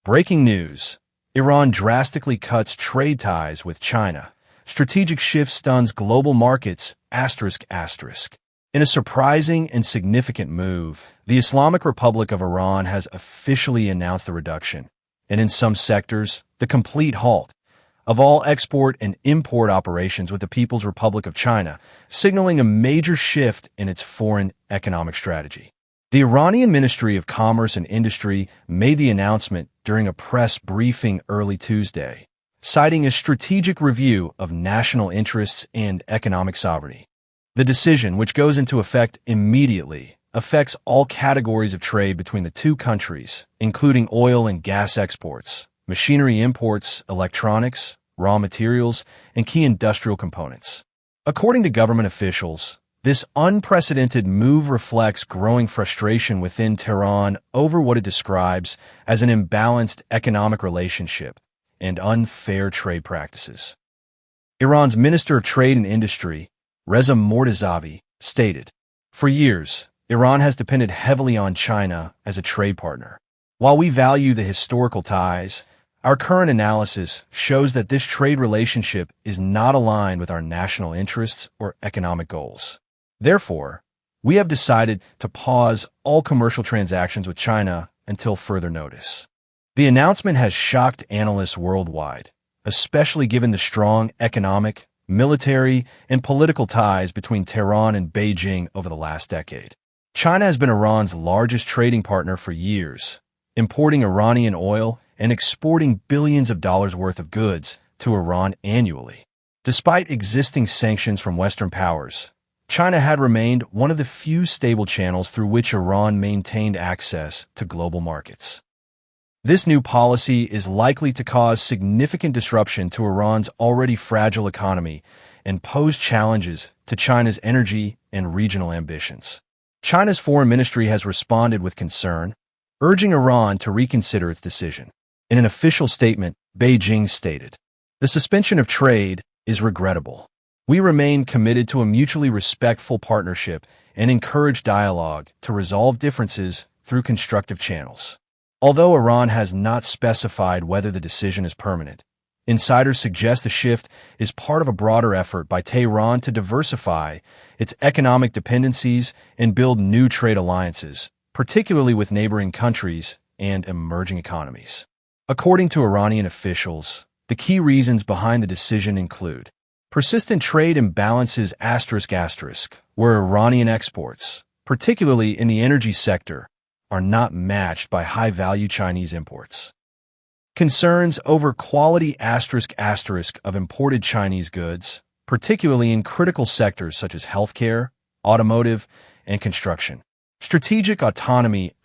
Breaking news. Iran drastically cuts trade ties with China. Strategic shift stuns global markets, ***. In a surprising and significant move, the Islamic Republic of Iran has officially announced the reduction, and in some sectors, the complete halt, of all export and import operations with the People's Republic of China, signaling a major shift in its foreign economic strategy. The Iranian Ministry of Commerce and Industry made the announcement during a press briefing early Tuesday, citing a strategic review of national interests and economic sovereignty. The decision, which goes into effect immediately, affects all categories of trade between the two countries, including oil and gas exports, machinery imports, electronics, raw materials, and key industrial components. According to government officials, this unprecedented move reflects growing frustration within Tehran over what it describes as an imbalanced economic relationship and unfair trade practices. Iran's Minister of Trade and Industry, Reza Mortazavi, stated, "For years, Iran has depended heavily on China as a trade partner. While we value the historical ties, our current analysis shows that this trade relationship is not aligned with our national interests or economic goals. Therefore, we have decided to pause all commercial transactions with China until further notice." The announcement has shocked analysts worldwide, especially given the strong economic, military, and political ties between Tehran and Beijing over the last decade. China has been Iran's largest trading partner for years, importing Iranian oil and exporting billions of dollars worth of goods to Iran annually. Despite existing sanctions from Western powers, China had remained one of the few stable channels through which Iran maintained access to global markets. This new policy is likely to cause significant disruption to Iran's already fragile economy and pose challenges to China's energy and regional ambitions. China's foreign ministry has responded with concern, urging Iran to reconsider its decision. In an official statement, Beijing stated, "The suspension of trade is regrettable. We remain committed to a mutually respectful partnership and encourage dialogue to resolve differences through constructive channels." Although Iran has not specified whether the decision is permanent, insiders suggest the shift is part of a broader effort by Tehran to diversify its economic dependencies and build new trade alliances, particularly with neighboring countries and emerging economies. According to Iranian officials, the key reasons behind the decision include persistent trade imbalances ***, where Iranian exports, particularly in the energy sector, are not matched by high-value Chinese imports. Concerns over quality *** of imported Chinese goods, particularly in critical sectors such as healthcare, automotive, and construction. Strategic autonomy ***,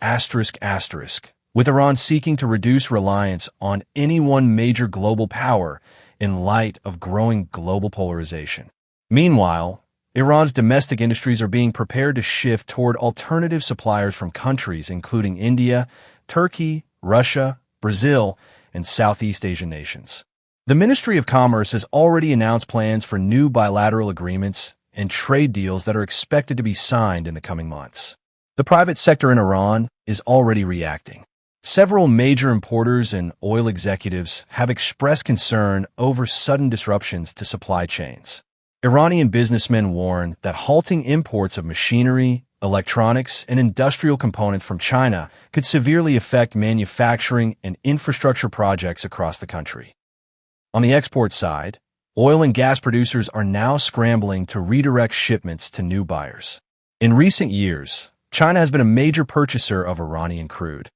with Iran seeking to reduce reliance on any one major global power in light of growing global polarization. Meanwhile, Iran's domestic industries are being prepared to shift toward alternative suppliers from countries including India, Turkey, Russia, Brazil, and Southeast Asian nations. The Ministry of Commerce has already announced plans for new bilateral agreements and trade deals that are expected to be signed in the coming months. The private sector in Iran is already reacting. Several major importers and oil executives have expressed concern over sudden disruptions to supply chains. Iranian businessmen warn that halting imports of machinery, electronics, and industrial components from China could severely affect manufacturing and infrastructure projects across the country. On the export side, oil and gas producers are now scrambling to redirect shipments to new buyers. In recent years, China has been a major purchaser of Iranian crude,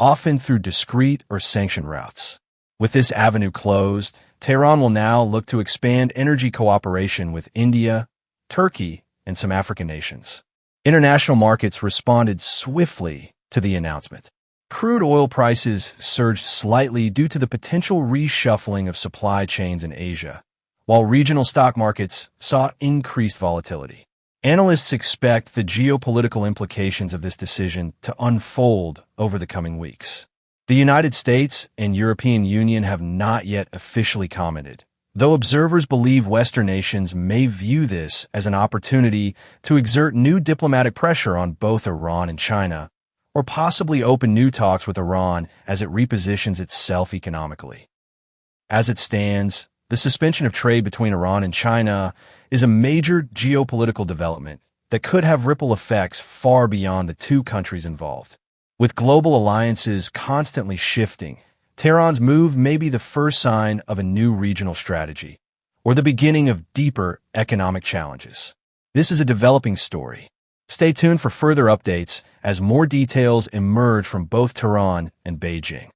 often through discrete or sanctioned routes. With this avenue closed, Tehran will now look to expand energy cooperation with India, Turkey, and some African nations. International markets responded swiftly to the announcement. Crude oil prices surged slightly due to the potential reshuffling of supply chains in Asia, while regional stock markets saw increased volatility. Analysts expect the geopolitical implications of this decision to unfold over the coming weeks. The United States and European Union have not yet officially commented, though observers believe Western nations may view this as an opportunity to exert new diplomatic pressure on both Iran and China, or possibly open new talks with Iran as it repositions itself economically. As it stands, the suspension of trade between Iran and China is a major geopolitical development that could have ripple effects far beyond the two countries involved. With global alliances constantly shifting, Tehran's move may be the first sign of a new regional strategy, or the beginning of deeper economic challenges. This is a developing story. Stay tuned for further updates as more details emerge from both Tehran and Beijing.